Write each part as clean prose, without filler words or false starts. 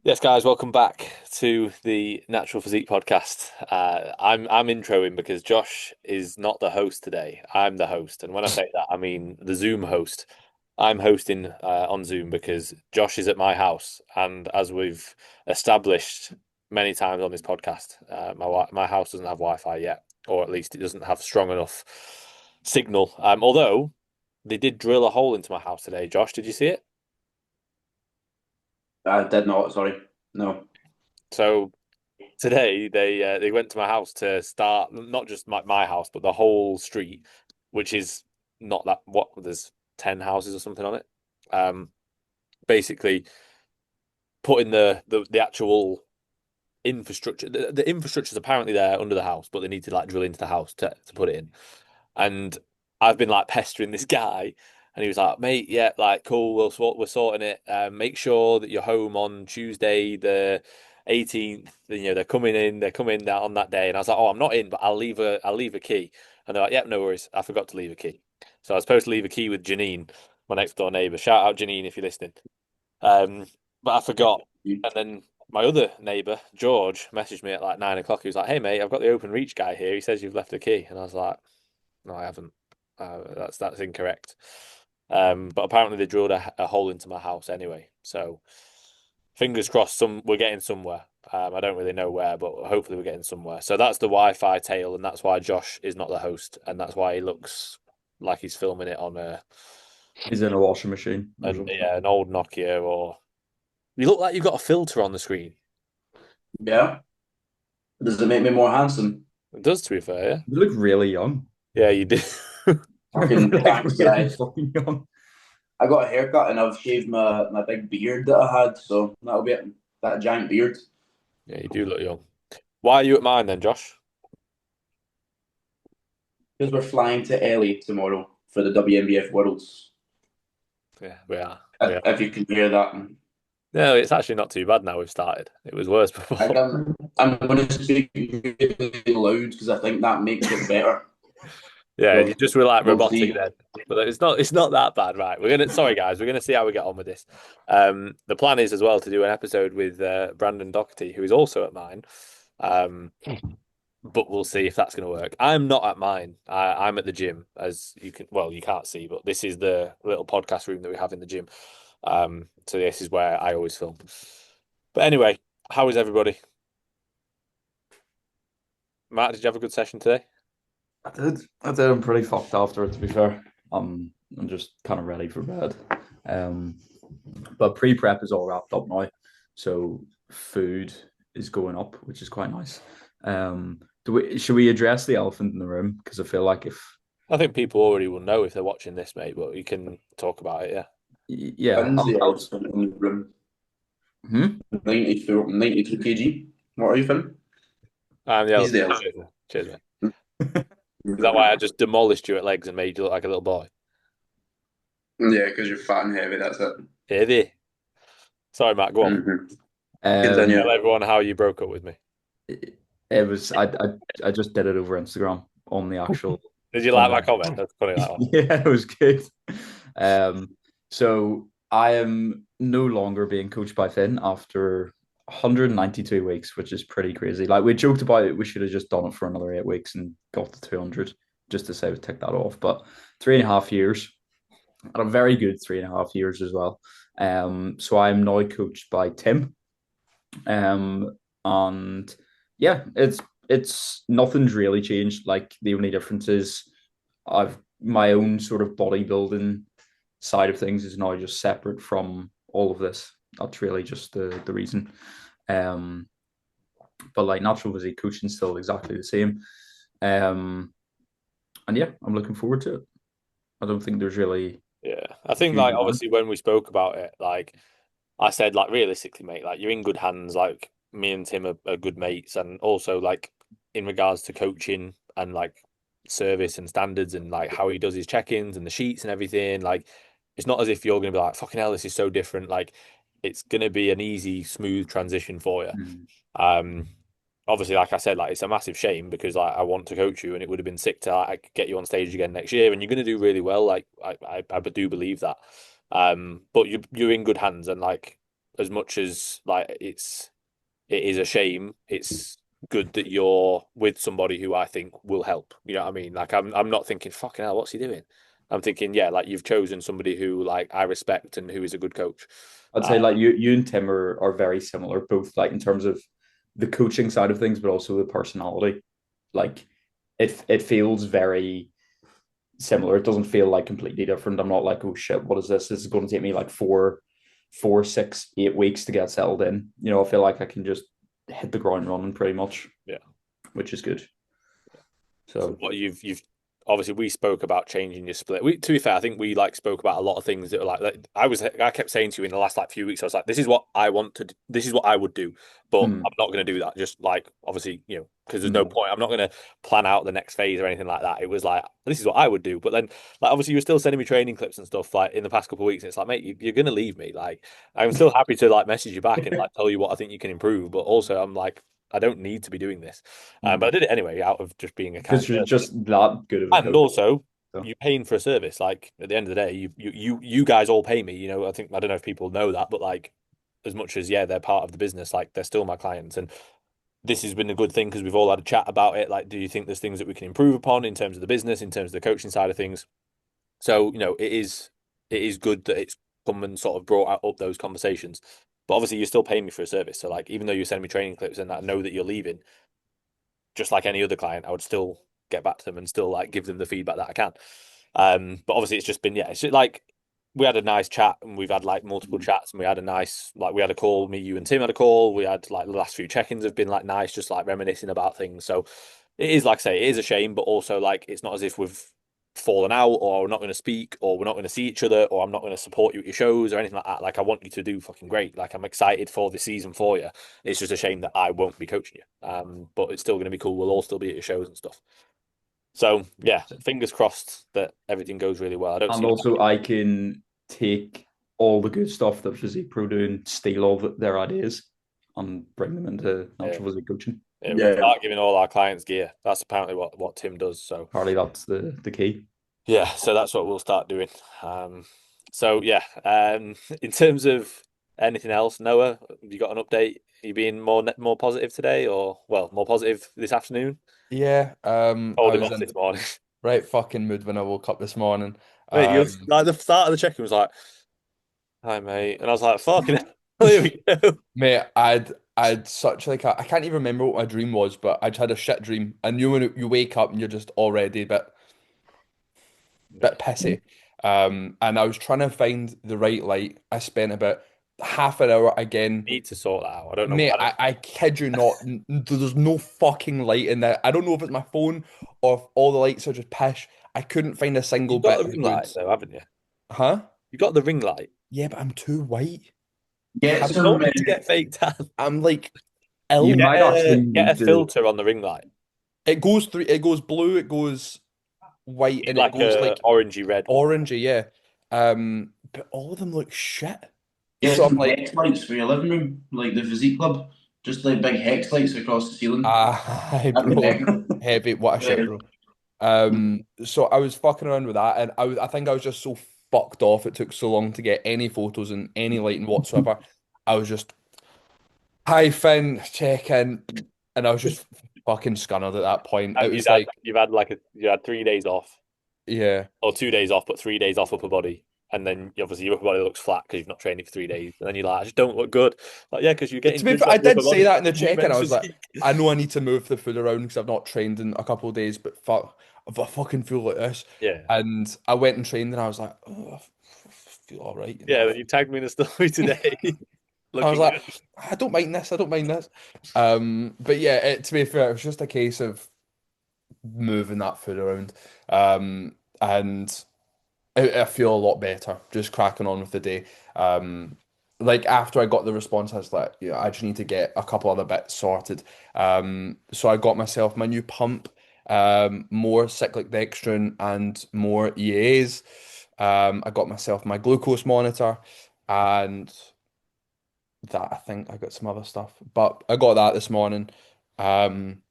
Yes, guys, welcome back to the Natural Physique podcast. I'm introing because Josh is not the host today. I'm the host, and when I say that, I mean the Zoom host. I'm hosting on Zoom because Josh is at my house, and as we've established many times on this podcast, my house doesn't have Wi-Fi yet, or at least it doesn't have strong enough signal. Although they did drill a hole into my house today. Josh, did you see it? I did not, sorry. No. So today they went to my house to start not just my house but the whole street, which is not that what there's 10 houses or something on it. Basically putting the actual infrastructure. The infrastructure is apparently there under the house, but they need to like drill into the house to put it in. And I've been like pestering this guy, and he was like, "Mate, yeah, like cool, we're sorting it. Make sure that you're home on Tuesday the 18th. You know, they're coming down on that day." And I was like, "Oh, I'm not in, but I'll leave a key." And they're like, "Yep, no worries. I forgot to leave a key." So I was supposed to leave a key with Janine, my next door neighbor. Shout out Janine if you're listening. Um, but I forgot. And then my other neighbor, George, messaged me at like 9 o'clock. He was like, "Hey mate, I've got the Open Reach guy here. He says you've left a key." And I was like, "No, I haven't. That's incorrect." But apparently they drilled a hole into my house anyway. So fingers crossed, we're getting somewhere. I don't really know where, but hopefully we're getting somewhere. So that's the Wi-Fi tale, and that's why Josh is not the host, and that's why he looks like he's filming it on He's in a washing machine or something. an old Nokia, or you look like you've got a filter on the screen. Yeah. Does it make me more handsome? It does, to be fair. You look really young. Yeah, yeah, you do. Fucking Like thanks, really guys. fucking young. I got a haircut and I've shaved my big beard that I had, so that'll be it. That giant beard. Yeah, you do look young. Why are you at mine then, Josh? Because we're flying to LA tomorrow for the WNBF Worlds. Yeah, we are. We If, are. if you can hear that. No, it's actually not too bad now we've started. It was worse before. I'm going to speak really loud because I think that makes it better. Yeah, you So just were like we'll robotic see. then. But it's not that bad, right? Sorry guys, we're gonna see how we get on with this. The plan is as well to do an episode with Brandon Doherty, who is also at mine. Um, but we'll see if that's gonna work. I'm not at mine. I'm at the gym, as you can't see, but this is the little podcast room that we have in the gym. So this is where I always film. But anyway, how is everybody? Matt, did you have a good session today? I did. I did. I'm pretty fucked after it, to be fair. I'm just kind of ready for bed. Um, but pre-prep is all wrapped up now, so food is going up, which is quite nice. Should we address the elephant in the room? Because I feel like if I think people already will know if they're watching this, mate, but you can talk about it, yeah. yeah, When's the elephant in the room? hmm? 92 kg. What are you feeling? I'm the He's elephant. the elephant. Cheers, mate. Cheers, mate. Is that why I just demolished you at legs and made you look like a little boy? Yeah, because you're fat and heavy. That's it. Heavy. Sorry, Matt, go on. Um, Tell Continue. everyone how you broke up with me. it, it was I just did it over Instagram on the actual Did you on like the my comment? That's funny, that one. yeah, it was good. Um, so I am no longer being coached by Finn after 192 weeks, which is pretty crazy. Like we joked about it, we should have just done it for another 8 weeks and got to 200 just to say we tick that off. But 3.5 years, and a very good 3.5 years as well. So I'm now coached by Tim. And yeah, it's nothing's really changed. Like the only difference is I've my own sort of bodybuilding side of things is now just separate from all of this. That's really just the reason. Um, but like natural physique coaching still exactly the same. Um, and yeah, I'm looking forward to it. I don't think there's really Yeah. I a think, huge like, amount. obviously, when we spoke about it, like, I said, like, realistically, mate, like, you're in good hands. Like, me and Tim are good mates. And also, like, in regards to coaching and, like, service and standards and, like, how he does his check ins and the sheets and everything, like, it's not as if you're going to be like, fucking hell, this is so different. Like, it's going to be an easy, smooth transition for you. Mm. Um, Obviously, like I said, like it's a massive shame because like I want to coach you, and it would have been sick to like get you on stage again next year, and you're going to do really well. Like I do believe that. But you're in good hands, and like as much as like it is a shame, it's good that you're with somebody who I think will help. You know what I mean? Like I'm not thinking fucking hell, what's he doing? I'm thinking, yeah, like you've chosen somebody who like I respect and who is a good coach. I'd say like you and Tim are very similar, both like in terms of the coaching side of things, but also the personality. Like it feels very similar. It doesn't feel like completely different. I'm not like, oh shit, what is this? This is going to take me like 4, 6, 8 weeks to get settled in. You know, I feel like I can just hit the ground running pretty much. Yeah, which is good. So what you've obviously we spoke about changing your split. To be fair, I think we like spoke about a lot of things that were like I kept saying to you in the last like few weeks, I was like, this is what I want to do. This is what I would do, but I'm not going to do that. Just like obviously, you know, because there's no point. I'm not going to plan out the next phase or anything like that. It was like this is what I would do. But then like obviously you're still sending me training clips and stuff like in the past couple of weeks. And it's like, mate, you're going to leave me. Like I'm still happy to like message you back and like tell you what I think you can improve. But also I'm like, I don't need to be doing this. But I did it anyway out of just being a kind because you're just that good of a and coach. also So. you're paying for a service. Like at the end of the day, you guys all pay me. You know, I think I don't know if people know that, but like as much as yeah, they're part of the business, like they're still my clients. And this has been a good thing because we've all had a chat about it. Like, do you think there's things that we can improve upon in terms of the business, in terms of the coaching side of things? So, you know, it is good that it's come and sort of brought up those conversations. But obviously you're still paying me for a service. So like even though you send me training clips and I know that you're leaving, just like any other client, I would still get back to them and still like give them the feedback that I can. But obviously it's just been it's just like we had a nice chat and we've had like multiple chats and we had a nice like we had a call, me, you and Tim had a call. We had like the last few check-ins have been like nice, just like reminiscing about things. So it is like I say, it is a shame, but also like it's not as if we've fallen out or we're not going to speak or we're not going to see each other or I'm not going to support you at your shows or anything like that. Like I want you to do fucking great. Like I'm excited for the season for you. It's just a shame that I won't be coaching you. But it's still going to be cool. We'll all still be at your shows and stuff. So yeah, fingers crossed that everything goes really well. I don't And see also, I can take all the good stuff that Physique Pro do and steal all their ideas and bring them into natural physique coaching. Yeah, we'll start giving all our clients gear. That's apparently what Tim does. So apparently that's the key. Yeah, so that's what we'll start doing. So yeah, in terms of anything else, Noah, have you got an update? Are you being more positive today, or well, more positive this afternoon? Yeah, I Told him was off in this morning. right fucking mood when I woke up this morning. Mate, you like the start of the check-in was like, "Hi, mate," and I was like, "Fucking hell, here we go." Mate, I'd such like I can't even remember what my dream was, but I'd had a shit dream. And you when you wake up and you're just already a bit pissy. And I was trying to find the right light. I spent about half an hour again. Need to sort that out. I don't know. Mate, I kid you not, there's no fucking light in there. I don't know if it's my phone or if all the lights are just pish. I couldn't find a single You've got bit the of ring the light goods. though, haven't you? Huh? You got the ring light. Yeah, but I'm too white. Get You some. don't need to get fake tan. I'm like You ill. might actually Get a need to. filter on the ring light, It goes through. It goes blue. It goes white, and like it goes a like orangey red. orangey. Yeah. But all of them look shit. Get So I'm some like, hex lights for your living room, like the Physique Club. Just like big hex lights across the ceiling. ah, That'd be bro, decent. heavy. What a shit, bro. So I was fucking around with that, and I think I was just so fucked off. It took so long to get any photos and any lighting whatsoever. I was just hi Finn, check in, and I was just fucking scunnered at that point. It was like, You've had like you had 3 days off yeah, or 2 days off, but 3 days off upper body, and then obviously your upper body looks flat because you've not trained it for 3 days, and then you're like, I just don't look good. Like yeah, because you're getting. to be good fair, I on your did upper say body. that in the You check-in. I was like, physique. I know I need to move the food around because I've not trained in a couple of days, but fuck, if I fucking feel like this. Yeah, And I went and trained, and I was like, oh, I feel all right. yeah. But you tagged me in the story today. I was Looking like, good. I don't mind this. I don't mind this. But yeah, to be fair, it was just a case of moving that food around. And I feel a lot better just cracking on with the day. Like after I got the response, I was like, yeah, I just need to get a couple other bits sorted. So I got myself my new pump, more cyclic dextrin and more EAs. I got myself my glucose monitor and that I think I got some other stuff, but I got that this morning. Um,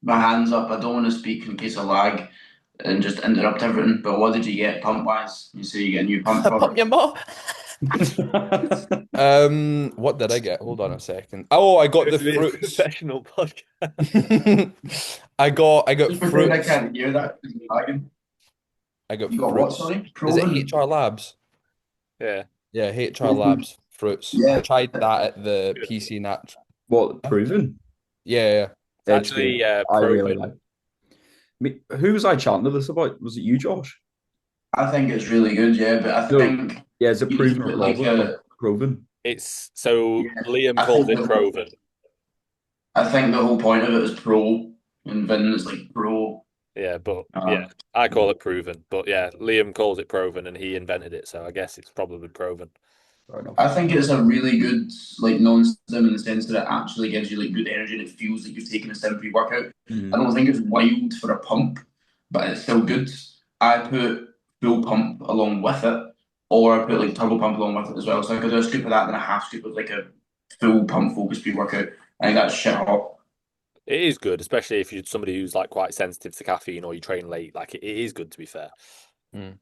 My hands up. I don't want to speak in case of lag and just interrupt everything. But what did you get pump wise? You say you get a new pump pump product. your mom. What did I get? Hold on a second. Oh, I got the It's a fruits. professional podcast. I got Just pretend I fruits. can't hear that. It's lagging. I got You got what, fruits. sorry? Is it Proven? HR Labs? Yeah. Yeah, HR Proven. Labs fruits. I Yeah. tried that at the Good. PC Nat. What, proven? Yeah, It's It's good. actually I really proven. like. Who was I chatting to this about? Was it you, Josh? I think it's really good, yeah, but I No. think Yeah, is it you just proven or put like proven? It's so yeah, Liam I calls think it proven. I think the whole point of it is pro, and Vin is like pro. Yeah, but yeah, Um, I call it proven. But yeah, Liam calls it proven and he invented it, so I guess it's probably proven. Fair enough. I think it's a really good like non-stim in the sense that it actually gives you like good energy and it feels like you've taken a stim pre-workout. I Mhm. don't think it's wild for a pump, but it's still good. I put full pump along with it, or I put like turbo pump along with it as well. So I could do a scoop of that and a half scoop of like a full pump focus pre-workout. I think that's shit hot. It is good, especially if you're somebody who's like quite sensitive to caffeine or you train late. Like it is good to be fair. Mm.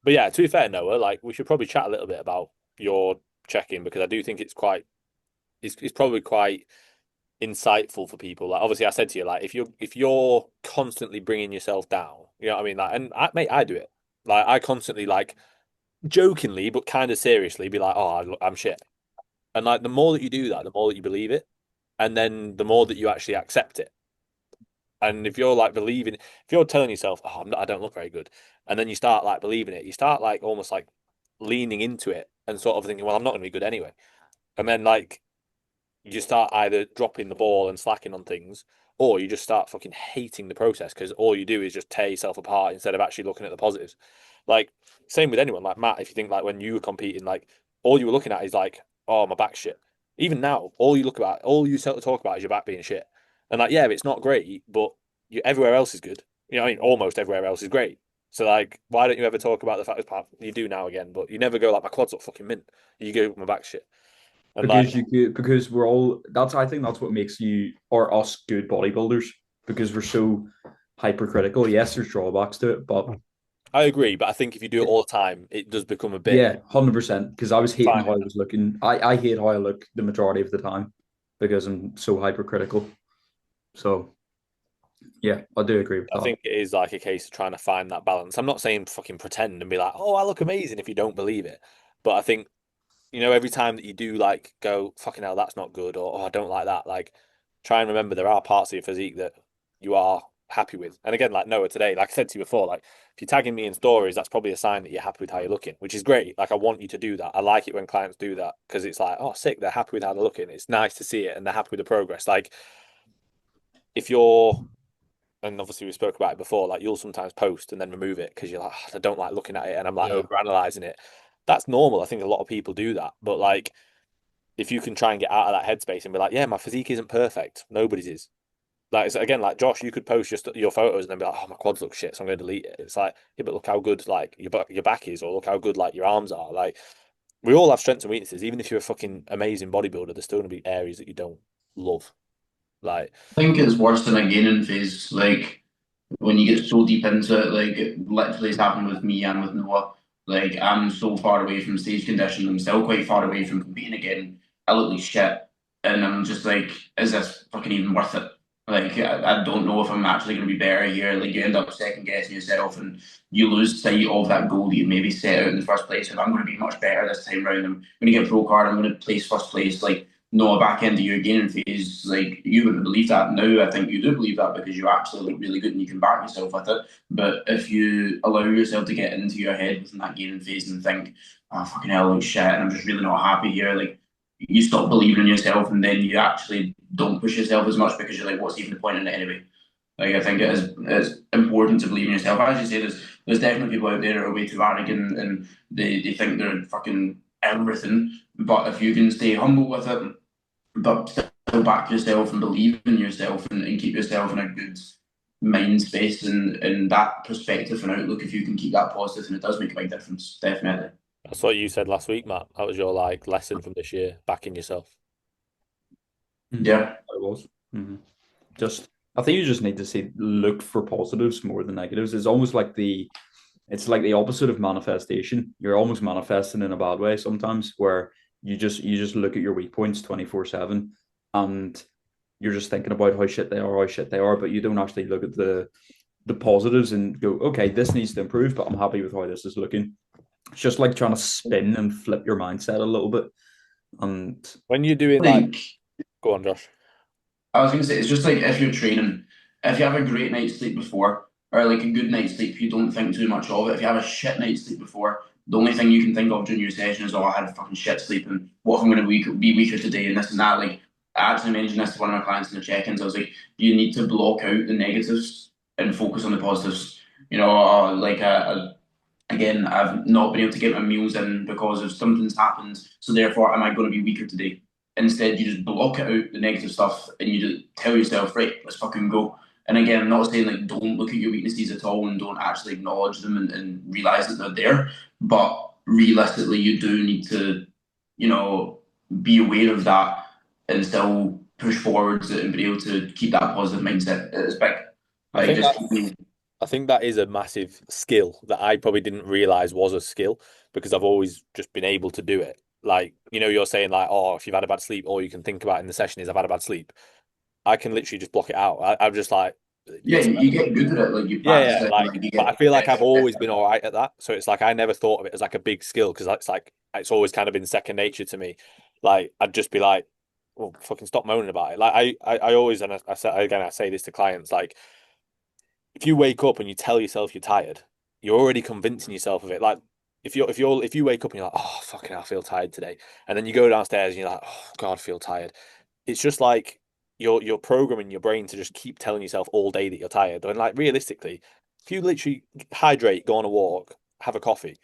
But yeah, to be fair, Noah, like we should probably chat a little bit about your check-in because I do think it's probably quite insightful for people. Like obviously I said to you, like if you're constantly bringing yourself down, you know what I mean? Like and mate, I do it. Like I constantly like jokingly but kind of seriously be like, "Oh, I'm shit." And like the more that you do that, the more that you believe it, and then the more that you actually accept it. And if you're like believing, if you're telling yourself, "Oh, I don't look very good," and then you start like believing it, you start like almost like leaning into it and sort of thinking, "Well, I'm not going to be good anyway." And then like you start either dropping the ball and slacking on things, or you just start fucking hating the process because all you do is just tear yourself apart instead of actually looking at the positives. Like same with anyone, like Matt. If you think like when you were competing, like all you were looking at is like, "Oh, my back's shit." Even now, all you talk about is your back being shit. And like, yeah, it's not great, but everywhere else is good. You know, what I mean, almost everywhere else is great. So like, why don't you ever talk about the fact that you do now again, but you never go like my quads look fucking mint. You go my back shit, and like, Because we're all that's I think that's what makes you or us good bodybuilders because we're so hypercritical. Yes, there's drawbacks to it, but I agree. But I think if you do it all the time, it does become a bit yeah, 100%. Because I was hating how fine. I was looking. I hate how I look the majority of the time because I'm so hypercritical. So yeah, I do agree with I that. think it is like a case of trying to find that balance. I'm not saying fucking pretend and be like, "Oh, I look amazing," if you don't believe it. But I think every time that you do like go, "Fucking hell, that's not good," or "Oh, I don't like that," like try and remember there are parts of your physique that you are happy with. And again, like Noah today, like I said to you before, like if you're tagging me in stories, that's probably a sign that you're happy with how you're looking, which is great. Like I want you to do that. I like it when clients do that because it's like, oh, sick, they're happy with how they're looking. It's nice to see it and they're happy with the progress. Like if you're and obviously we spoke about it before, like you'll sometimes post and then remove it because you're like, "Oh, I don't like looking at it and I'm like Yeah. over analyzing it." That's normal. I think a lot of people do that. But like if you can try and get out of that headspace and be like, yeah, my physique isn't perfect. Nobody's is. Like it's, again, like Josh, you could post just your photos and then be like, oh, my quads look shit, so I'm going to delete it. It's like, yeah, but look how good like your back is, or look how good like your arms are. Like we all have strengths and weaknesses. Even if you're a fucking amazing bodybuilder, there's still going to be areas that you don't love. Like I think it's worse than a gaining phase. Like when you get so deep into it, like it literally has happened with me and with Noah. Like I'm so far away from stage condition. I'm still quite far away from competing again. I look like shit, and I'm just like, is this fucking even worth it? Like I don't know if I'm actually going to be better here. Like you end up second guessing yourself, and you lose sight of that goal that you maybe set out in the first place. If I'm going to be much better this time round, I'm going to get pro card. I'm going to place first place. Like no, back end of your gaining phase, like you wouldn't believe that. Now I think you do believe that because you actually look really good and you can back yourself with it. But if you allow yourself to get into your head within that gaining phase and think, oh fucking hell, like shit, and I'm just really not happy here, like you stop believing in yourself and then you actually don't push yourself as much because you're like, what's even the point in it anyway? Like I think it's important to believe in yourself. As you say, there's definitely people out there that are way too arrogant and they think they're fucking everything. But if you can stay humble with it but still back yourself and believe in yourself and keep yourself in a good mind space and that perspective and outlook, if you can keep that positive, and it does make a big difference, definitely. that's what you said last week, Matt. That was your like lesson from this year, backing yourself. Yeah. It was. Just, I think you just need to see look for positives more than negatives. It's almost like it's like the opposite of manifestation. You're almost manifesting in a bad way sometimes, where you just look at your weak points 24/7, and you're just thinking about how shit they are, but you don't actually look at the positives and go, okay, this needs to improve, but I'm happy with how this is looking. It's just like trying to spin and flip your mindset a little bit. And When you're doing like, Like, go on, Josh. I was gonna say, it's just like if you're training, if you have a great night's sleep before, or like a good night's sleep, you don't think too much of it. If you have a shit night's sleep before, the only thing you can think of during your session is, oh, I had a fucking shit sleep, and what if I'm gonna be weaker today, and this and that. Like, I actually mentioned this to one of my clients in the check-ins. I was like, you need to block out the negatives and focus on the positives. Again, I've not been able to get my meals in because of something's happened, so therefore, am I going to be weaker today? Instead, you just block it out, the negative stuff, and you just tell yourself, right, let's fucking go. And again, I'm not saying like don't look at your weaknesses at all and don't actually acknowledge them and realize that they're there. But realistically, you do need to, be aware of that and still push forwards and be able to keep that positive mindset. It's big. I Like think just that's I think that is a massive skill that I probably didn't realize was a skill because I've always just been able to do it. Like, you're saying like, oh, if you've had a bad sleep, all you can think about in the session is I've had a bad sleep. I can literally just block it out. I'm just like, yeah, it's you get good at it. Like you yeah, practice yeah. it, Like, like you but I get feel like I've better. always been all right at that. So it's like I never thought of it as like a big skill because that's like it's always kind of been second nature to me. Like I'd just be like, well, fucking stop moaning about it. Like I always and I say again, I say this to clients like if you wake up and you tell yourself you're tired, you're already convincing yourself of it. Like if you wake up and you're like, oh fucking, I feel tired today, and then you go downstairs and you're like, oh God, I feel tired. It's just like you're programming your brain to just keep telling yourself all day that you're tired. And like realistically, if you literally hydrate, go on a walk, have a coffee,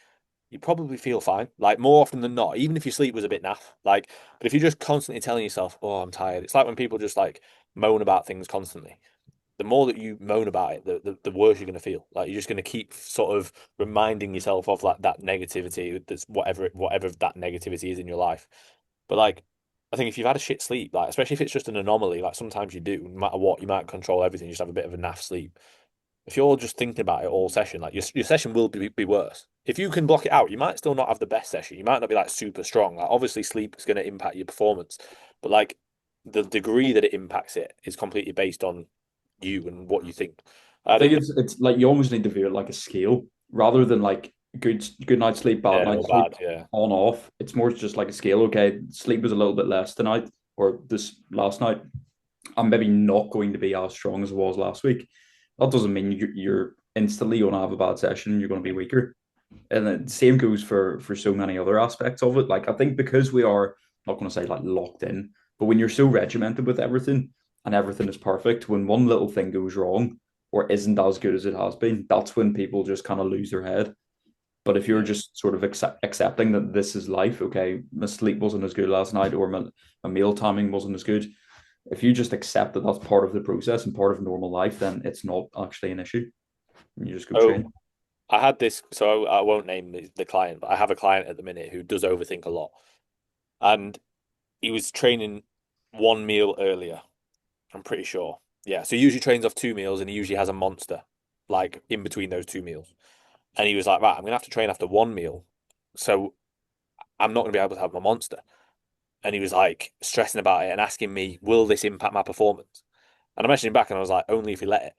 you probably feel fine. Like more often than not, even if your sleep was a bit naff. Like, but if you're just constantly telling yourself, oh, I'm tired, it's like when people just like moan about things constantly the more that you moan about it, the worse you're going to feel. Like you're just going to keep sort of reminding yourself of like that negativity, that's whatever that negativity is in your life. But like, I think if you've had a shit sleep, like especially if it's just an anomaly, like sometimes you do, no matter what, you might control everything. You just have a bit of a naff sleep. If you're just thinking about it all session, like your session will be worse. If you can block it out, you might still not have the best session. You might not be like super strong. Like obviously sleep is going to impact your performance, but like the degree that it impacts it is completely based on you and what you think. I I think don't. it's like you almost need to view it like a scale rather than like good night's sleep, bad Yeah, or night's sleep, bad. Yeah. on off. It's more just like a scale. Okay, sleep was a little bit less tonight or this last night. I'm maybe not going to be as strong as I was last week. That doesn't mean you're instantly going to have a bad session. You're going to be weaker, and the same goes for so many other aspects of it. Like I think because we are not going to say like locked in, but when you're so regimented with everything and everything is perfect, when one little thing goes wrong or isn't as good as it has been, that's when people just kind of lose their head. But if you're Yeah. just sort of accepting that this is life, okay, my sleep wasn't as good last night, or my meal timing wasn't as good. If you just accept that that's part of the process and part of normal life, then it's not actually an issue. And you just go So train. I had this. So I won't name the client, but I have a client at the minute who does overthink a lot, and he was training one meal earlier. I'm pretty sure. Yeah. So he usually trains off two meals, and he usually has a monster like in between those two meals. And he was like, right, I'm gonna have to train after one meal, so I'm not gonna be able to have my monster. And he was like stressing about it and asking me, will this impact my performance? And I mentioned him back and I was like, only if you let it.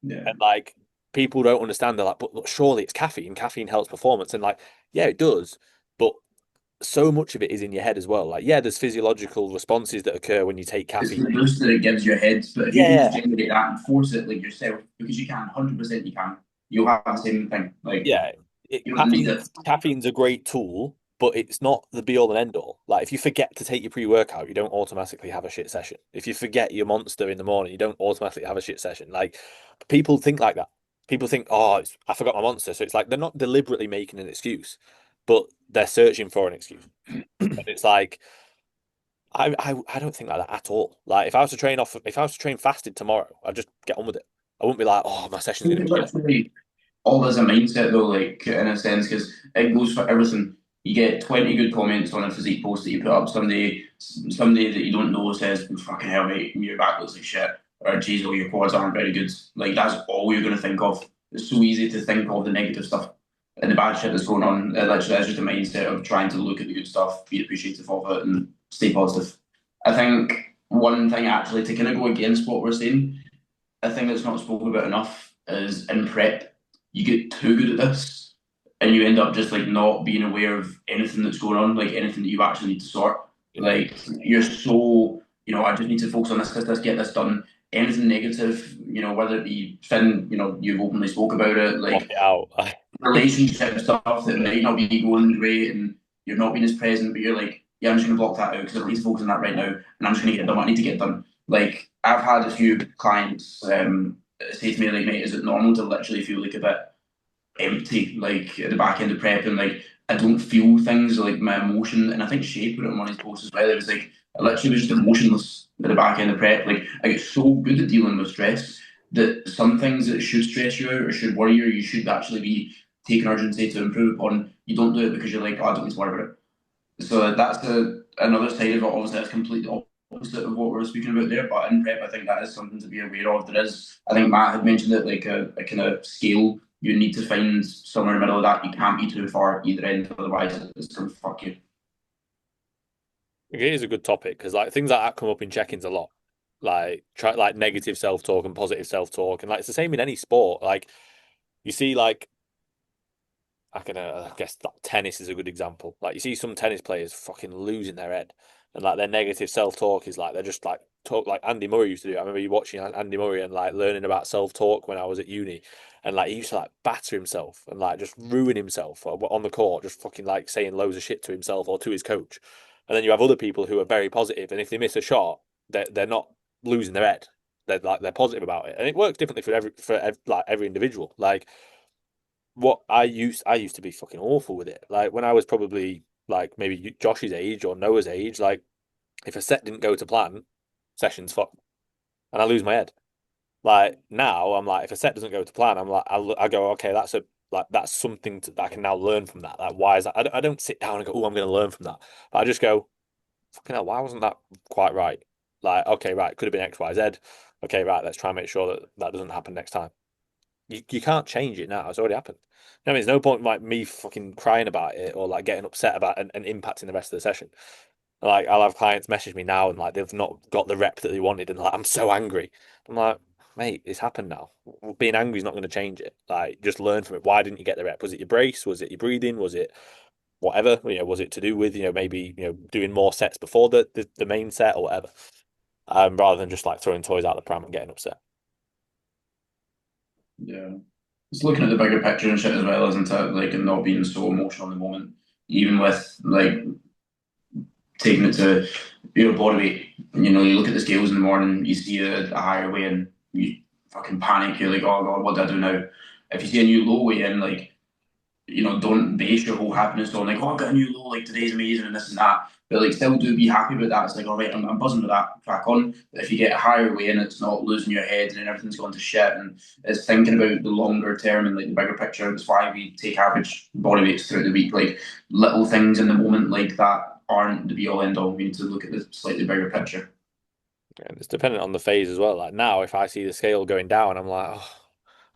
Yeah. And like people don't understand. They're like, but look, surely it's caffeine. Caffeine helps performance. And like, yeah, it does. But so much of it is in your head as well. Like, yeah, there's physiological responses that occur when you take It's caffeine. the boost that it gives your head, but if you can just Yeah, generate that and force it like yourself, because you can, 100% you can, you'll have the same thing. Like yeah. you don't need it. Caffeine's a great tool, but it's not the be all and end all. Like if you forget to take your pre-workout, you don't automatically have a shit session. If you forget your monster in the morning, you don't automatically have a shit session. Like people think like that. People think, oh, I forgot my monster. So it's like they're not deliberately making an excuse, but they're searching for an excuse. And it's like I don't think like that at all. Like if I was to train fasted tomorrow, I'd just get on with it. I wouldn't be like, oh, my session's gonna be shit. Literally, all as a mindset though, like in a sense, because it goes for everything. You get 20 good comments on a physique post that you put up. Somebody that you don't know says, "Fucking hell, mate, your back looks like shit," or "Geez, oh, your quads aren't very good." Like that's all you're gonna think of. It's so easy to think of the negative stuff. and the bad shit that's going on. It literally is just a mindset of trying to look at the good stuff, be appreciative of it, and stay positive. I think one thing actually to kind of go against what we're saying, a thing that's not spoken about enough is in prep, you get too good at this and you end up just like not being aware of anything that's going on, like anything that you actually need to sort. Like you're so, I just need to focus on this, get this done. Anything negative, whether it be Finn, you've openly spoke about it, Block like it out. relationship stuff that might not be going great and you're not being as present, but you're like, yeah, I'm just gonna block that out because I don't need to focus on that right now, and I'm just gonna get done what I need to get done. Like I've had a few clients say to me, like, mate, is it normal to literally feel like a bit empty, like at the back end of prep, and like I don't feel things like my emotion. And I think Shay put it on one of his posts as well. It was like I literally was just emotionless at the back end of prep. Like I get so good at dealing with stress that some things that should stress you out or should worry you, you should actually be taking urgency to improve upon. You don't do it because you're like, oh, I don't need to worry about it. So that's another side of it. Obviously, that's completely opposite of what we were speaking about there. But in prep, I think that is something to be aware of. There is, I think Matt had mentioned it, like a kind of scale. You need to find somewhere in the middle of that. You can't be too far either end, otherwise it's going to fuck you. It is a good topic because like things like that come up in check-ins a lot. Like negative self-talk and positive self-talk, and like it's the same in any sport. Like you see, like I guess that tennis is a good example. Like you see some tennis players fucking losing their head, and like their negative self-talk is like they're just like talk like Andy Murray used to do. I remember you watching Andy Murray and like learning about self-talk when I was at uni, and like he used to like batter himself and like just ruin himself on the court, just fucking like saying loads of shit to himself or to his coach. And then you have other people who are very positive, and if they miss a shot, they're not losing their head. They're positive about it, and it works differently like every individual. Like what I used to be fucking awful with it. Like when I was probably like maybe Josh's age or Noah's age, like if a set didn't go to plan, session's fucked, and I lose my head. Like now, I'm like if a set doesn't go to plan, I'm like I go okay, that's something that I can now learn from that. Like why is that? I don't sit down and go, oh, I'm going to learn from that. But I just go, fucking hell, why wasn't that quite right? Like okay, right, could have been X, Y, Z. Okay, right, let's try and make sure that that doesn't happen next time. You can't change it now. It's already happened. I mean, there's no point like me fucking crying about it or like getting upset about it and impacting the rest of the session. Like I'll have clients message me now and like they've not got the rep that they wanted and like I'm so angry. I'm like, mate, it's happened now. Being angry is not going to change it. Like just learn from it. Why didn't you get the rep? Was it your brace? Was it your breathing? Was it whatever? Was it to do with maybe doing more sets before the main set or whatever? Rather than just like throwing toys out the pram and getting upset. Yeah. It's looking at the bigger picture and shit as well, isn't it? Like, and not being so emotional in the moment. Even with, like, taking it to your body weight. You look at the scales in the morning, you see a higher weigh in, you fucking panic. You're like, oh God, what do I do now? If you see a new low weigh in, like, don't base your whole happiness on like, oh, I've got a new low, like today's amazing and this and that. But like, still do be happy with that. It's like, all right, I'm buzzing with that. Crack on. But if you get a higher way and it's not losing your head and then everything's going to shit, and it's thinking about the longer term and like the bigger picture. That's why we take average body weights throughout the week. Like little things in the moment like that aren't the be all end all. We need to look at the slightly bigger picture. And it's dependent on the phase as well. Like now, if I see the scale going down, I'm like, oh.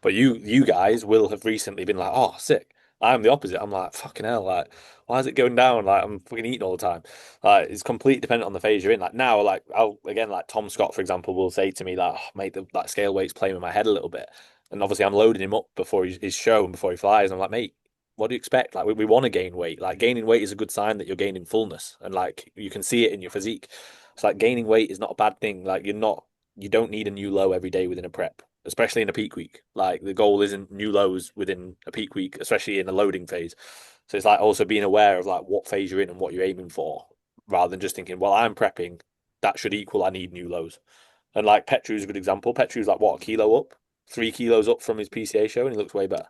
But you guys will have recently been like, oh, sick. I'm the opposite. I'm like, fucking hell, like, why is it going down? Like, I'm fucking eating all the time. Like, it's completely dependent on the phase you're in. Like now, like I'll again, like Tom Scott, for example, will say to me like, oh, mate, that scale weight's playing with my head a little bit. And obviously, I'm loading him up before his show and before he flies. And I'm like, mate, what do you expect? Like, we want to gain weight. Like, gaining weight is a good sign that you're gaining fullness, and like you can see it in your physique. It's like gaining weight is not a bad thing. Like, you don't need a new low every day within a prep, especially in a peak week. Like the goal isn't new lows within a peak week, especially in a loading phase. So it's like also being aware of like what phase you're in and what you're aiming for, rather than just thinking, well, I'm prepping, that should equal I need new lows. And like Petru's a good example. Petru's like what, a kilo up, 3 kilos up from his PCA show, and he looks way better.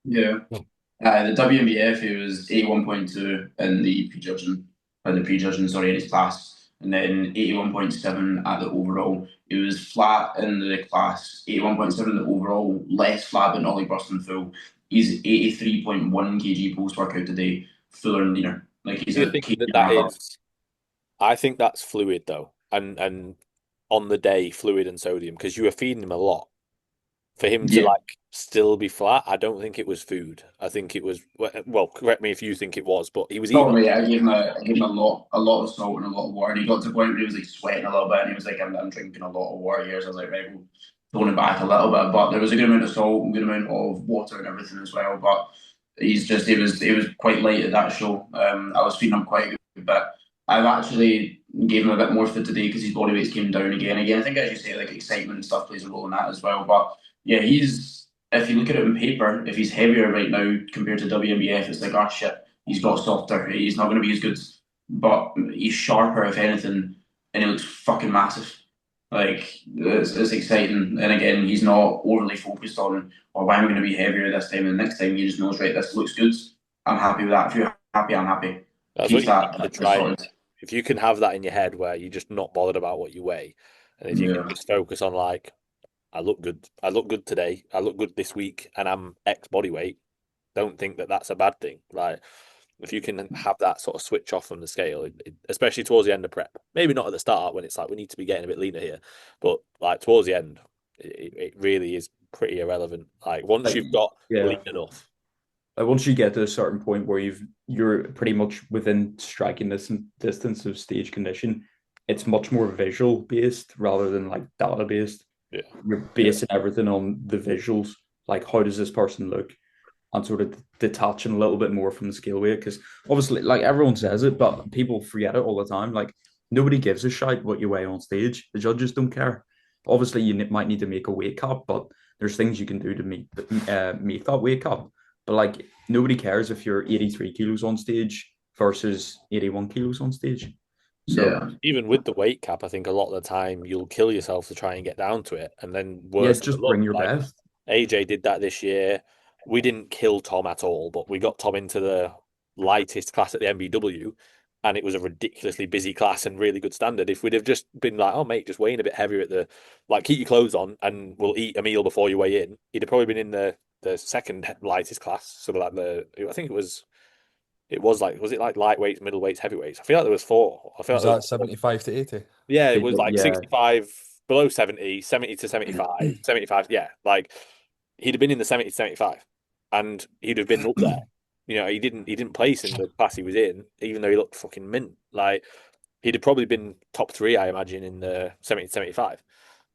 Yeah. The WNBF, he was 81.2 in the prejudging, sorry, in his class, and then 81.7 at the overall. He was flat in the class, 81.7 in the overall, less flat but not like bursting full. He's 83.1 kg post workout today, fuller and leaner. Like he's Do you a think kg that and a that half up. is? I think that's fluid though, and on the day, fluid and sodium because you were feeding him a lot. For him to Yeah. like still be flat, I don't think it was food. I think it was, well, correct me if you think it was, but he was eating. Probably, I gave him a lot of salt and a lot of water. And he got to the point where he was like sweating a little bit, and he was like, I'm drinking a lot of water here." So I was like, right, we'll tone it back a little bit. But there was a good amount of salt, a good amount of water, and everything as well. But he was quite light at that show. I was feeding him quite a good bit. I've actually gave him a bit more food today because his body weight's came down again. Again, I think as you say, like excitement and stuff plays a role in that as well. But yeah, he's if you look at it on paper, if he's heavier right now compared to WMBF, it's like, oh shit, he's got softer. He's not going to be as good, but he's sharper if anything, and he looks fucking massive. Like it's exciting, and again, he's not overly focused on, or why am I going to be heavier this time and the next time. He just knows, right, this looks good. I'm happy with that. If you're happy, I'm happy. That's Keeps what you that, need to that try. sorted. If you can have that in your head where you're just not bothered about what you weigh, and if you can Yeah. just focus on like, I look good today, I look good this week, and I'm X body weight, don't think that that's a bad thing. Like, if you can have that sort of switch off from the scale, especially towards the end of prep, maybe not at the start when it's like we need to be getting a bit leaner here, but like towards the end, it really is pretty irrelevant. Like once Like, you've got yeah. lean enough, Once you get to a certain point where you're pretty much within striking distance of stage condition, it's much more visual based rather than like data based. yeah, You're basing everything on the visuals, like how does this person look, and sort of detaching a little bit more from the scale weight. Because obviously, like everyone says it, but people forget it all the time. Like nobody gives a shite what you weigh on stage. The judges don't care. Obviously, you might need to make a weight cut, but there's things you can do to meet that weight cut. But like nobody cares if you're 83 kilos on stage versus 81 kilos on stage. So Yeah. even with the weight cap, I think a lot of the time you'll kill yourself to try and get down to it, and then yeah, worse just luck. bring your Like best. AJ did that this year. We didn't kill Tom at all, but we got Tom into the lightest class at the MBW, and it was a ridiculously busy class and really good standard. If we'd have just been like, "Oh mate, just weigh in a bit heavier at the, like keep your clothes on and we'll eat a meal before you weigh in," he'd have probably been in the second lightest class. So like I think it was like, was it like lightweights, middleweights, heavyweights? I feel like there was four. I feel Was like there that was four. 75 to 80? Yeah, it was like Yeah, 65 below 70, 70 to 75, 75. Yeah, like he'd have been in the 70 to 75 and he'd have been up there. You know, he didn't place in the class he was in, even though he looked fucking mint. Like he'd have probably been top three, I imagine, in the 70 to 75.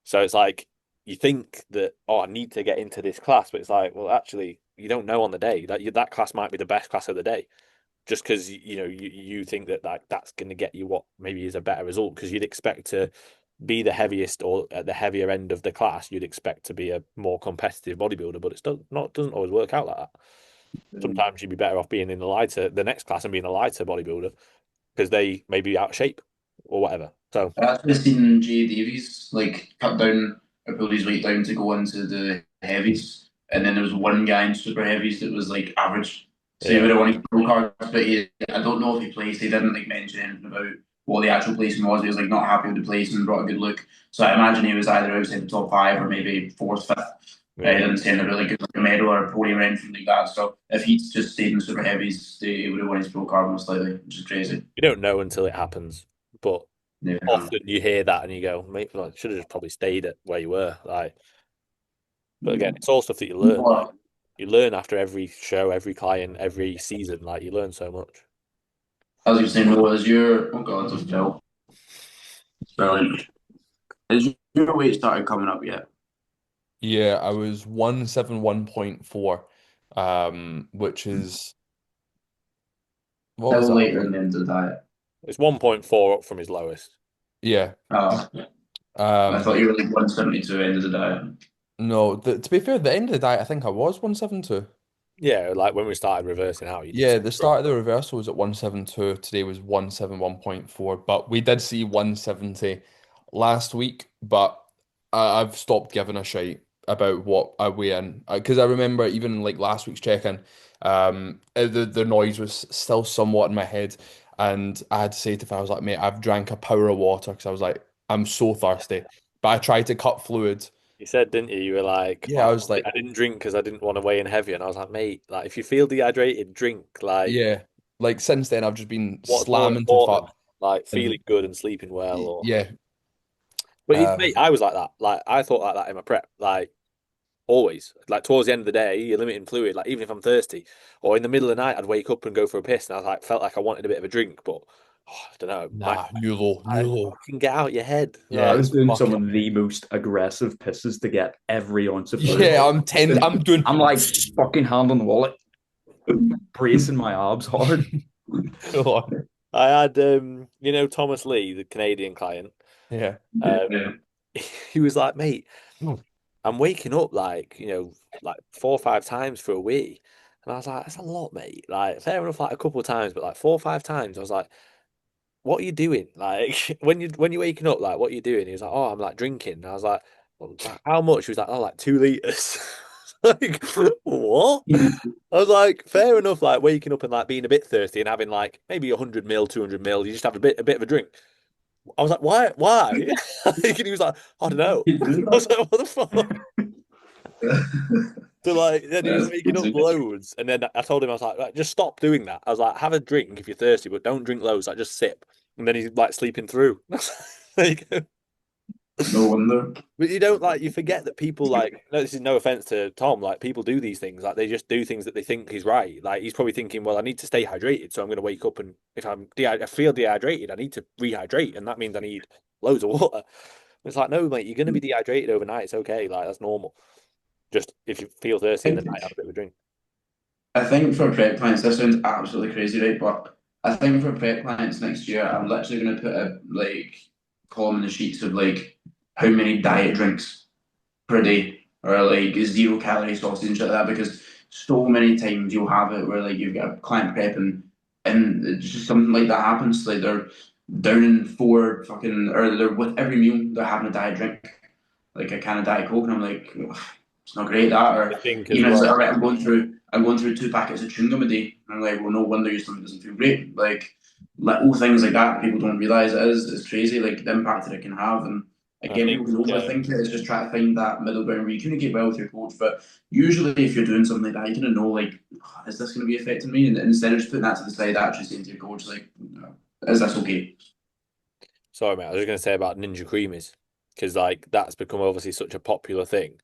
So it's like you think that, oh, I need to get into this class, but it's like, well, actually, you don't know on the day that that class might be the best class of the day just because you know you think that that's going to get you what maybe is a better result because you'd expect to be the heaviest or at the heavier end of the class. You'd expect to be a more competitive bodybuilder, but doesn't always work out like that. Sometimes you'd be better off being in the next class and being a lighter bodybuilder because they may be out of shape or whatever. So I actually seen Jay Davies like cut down or pull his weight down to go into the heavies, and then there was one guy in super heavies that was like average. So he yeah, would have won pro cards, but I don't know if he placed. He didn't like mention anything about what the actual placement was. He was like not happy with the placement, brought a good look. So I imagine he was either outside the top five or maybe fourth, fifth. He yeah. didn't say anything about like a medal or a podium or anything like that. So if he'd just stayed in super heavies, he would have won his pro card most likely, which is crazy. You don't know until it happens, but Yeah. often you hear that and you go, mate, like, should have just probably stayed at where you were. Like, but again, it's all stuff that you learn. Like, Well, you learn after every show, every client, every season. Like, you learn so much. as you were saying, was your oh god, it's Phil. Brilliant. Has your weight started coming up yet? Yeah, I was 171.4, which is what was Still that? later in the end of the diet. It's 1.4 up from his lowest. Yeah. Oh, I Um, thought you were like 172 end of the diet. no, to be fair, the end of the diet, I think I was 172. Yeah, like when we started reversing out, you did Yeah, say, the start of the reversal was at 172. Today was 171.4, but we did see 170 last week, but I've stopped giving a shite about what I weigh in because I remember even like last week's check-in, the noise was still somewhat in my head, and I had to say to Finn, I was like, mate, I've drank a power of water because I was like, I'm so thirsty, but I tried to cut fluid. you said, didn't you? You were like, Yeah, I oh, was like, I didn't drink because I didn't want to weigh in heavy. And I was like, mate, like if you feel dehydrated, drink. Like, yeah, like since then I've just been what's more slamming to important? fuck, Like and feeling good and sleeping well, or yeah. but mate, I was like that. Like I thought like that in my prep. Like always. Like towards the end of the day, you're limiting fluid. Like even if I'm thirsty, or in the middle of the night, I'd wake up and go for a piss, and I was like, felt like I wanted a bit of a drink, but I don't know. Nah, Nulo, I Nulo. can get out your head. Yeah, I was it's doing some fucking. of the most aggressive pisses to get every ounce of fluid. Yeah, I'm doing. I'm like fucking hand on the wallet, bracing my abs hard. Go on. I had Thomas Lee, the Canadian client. Yeah. Yeah. He was like, mate, Mm. I'm waking up like 4 or 5 times for a wee. And I was like, that's a lot, mate. Like, fair enough, like a couple of times, but like 4 or 5 times, I was like, what are you doing? Like when you're waking up, like what are you doing? He was like, oh, I'm like drinking. And I was like, well, how much? He was like, oh, like 2 liters. Like, what? I was like, fair enough, like waking up and like being a bit thirsty and having like maybe 100 mil, 200 mil, you just have a bit of a drink. I was like, why? Why? And he was like, I don't know. I was like, what the fuck? So like, then he was That's waking up crazy. loads, and then I told him, I was like, just stop doing that. I was like, have a drink if you're thirsty, but don't drink loads. Like, just sip. And then he's like sleeping through. There you go. No wonder. But you don't like, you forget that people like, no, this is no offense to Tom, like people do these things, like they just do things that they think is right. Like he's probably thinking, well, I need to stay hydrated, so I'm going to wake up and if I feel dehydrated, I need to rehydrate, and that means I need loads of water. It's like, no, mate, you're going to be dehydrated overnight. It's okay, like that's normal. Just if you feel thirsty in the night, have a bit of a drink. I think for prep clients, this sounds absolutely crazy, right? But I think for prep clients next year, I'm literally going to put a column in the sheets of like how many diet drinks per day or like 0 calorie sausage and shit like that, because so many times you'll have it where like you've got a client prepping and it's just something like that happens. Like they're down in 4 fucking, or they're with every meal they're having a diet drink, like a can of Diet Coke, and I'm like, "Ugh, it's not great that." I Or think as even if it's like, well. all right, I'm going through 2 packets of chewing gum a day, and I'm like, well, no wonder your stomach doesn't feel great. Like little things like that people don't realize it's crazy, like the impact that it can have. And I again, people think can overthink it. It's just try to find that middle ground where you communicate well with your coach. But usually, if you're doing something like that, you kind of know, like, "Oh, is this going to be affecting me?" And instead of just putting that to the side, actually saying to your coach, like, is this okay? Sorry, mate. I was just going to say about Ninja Creamies because like that's become obviously such a popular thing.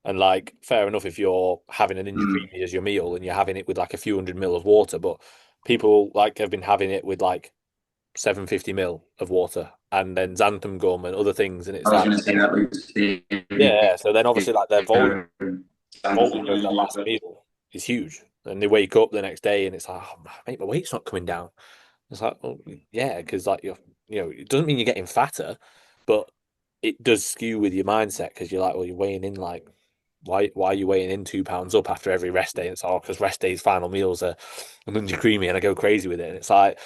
And like, fair enough if you're having a Ninja Mm. Creamy as your meal and you're having it with like a few 100 ml of water, but people like have been having it with like 750 ml of water and then xanthan gum and other things, and it's I was like, going to say that, like, yeah. So then obviously like their volume of their last yeah. meal is huge, and they wake up the next day and it's like, oh, mate, my weight's not coming down. It's like, well, yeah, because like it doesn't mean you're getting fatter, but it does skew with your mindset because you're like, well, you're weighing in like, why are you weighing in 2 pounds up after every rest day? And it's all because rest day's final meals are a Ninja Creamy, and I go crazy with it. And it's like,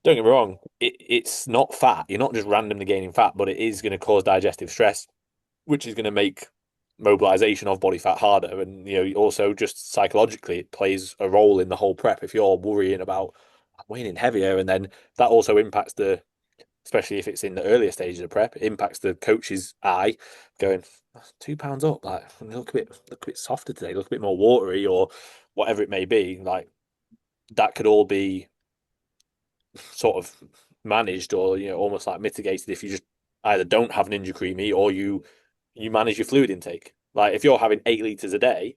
don't get me wrong, it's not fat. You're not just randomly gaining fat, but it is going to cause digestive stress, which is going to make mobilization of body fat harder. And also just psychologically, it plays a role in the whole prep. If you're worrying about weighing in heavier, and then that also impacts especially if it's in the earlier stages of prep, it impacts the coach's eye, going 2 pounds up, like look a bit softer today, look a bit more watery, or whatever it may be. Like that could all be sort of managed or almost like mitigated if you just either don't have Ninja Creamy or you manage your fluid intake. Like if you're having 8 liters a day,